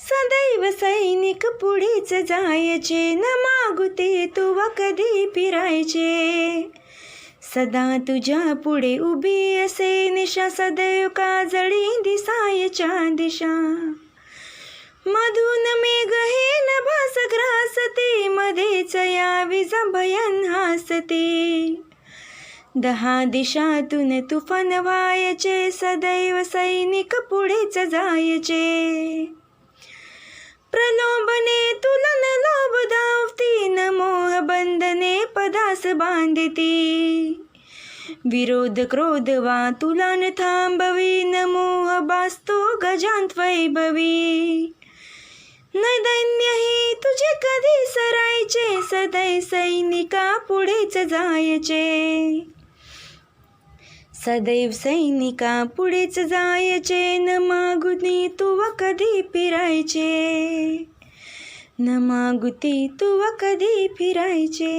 सदैव सैनिक पुढेच जायचे, न मागुते तुवा कधी फिरायचे. सदा तुझ्या पुढे उभी असे निशा, सदैव काजळी दिसायच्या दिशा. मधून मेघ हे नभास ग्रासते, मध्येच या विजा भयान हासते. 10 दिशातून तुफान व्हायचे, सदैव सैनिक पुढेच जायचे. प्रलोभने तुला न लोभ धावती, न मोह बंधने पदास बांधती. विरोध क्रोध वा तुला न थांबवी, न मोह बासतो गजांत वैभवी. न दैन्यही तुझे कधी सरायचे, सदै सैनिका पुढेच जायचे. सदैव सैनिका पुढेच जायचे, न मागुती तुवा कधी फिरायचे. न मागुती तुवा कधी फिरायचे.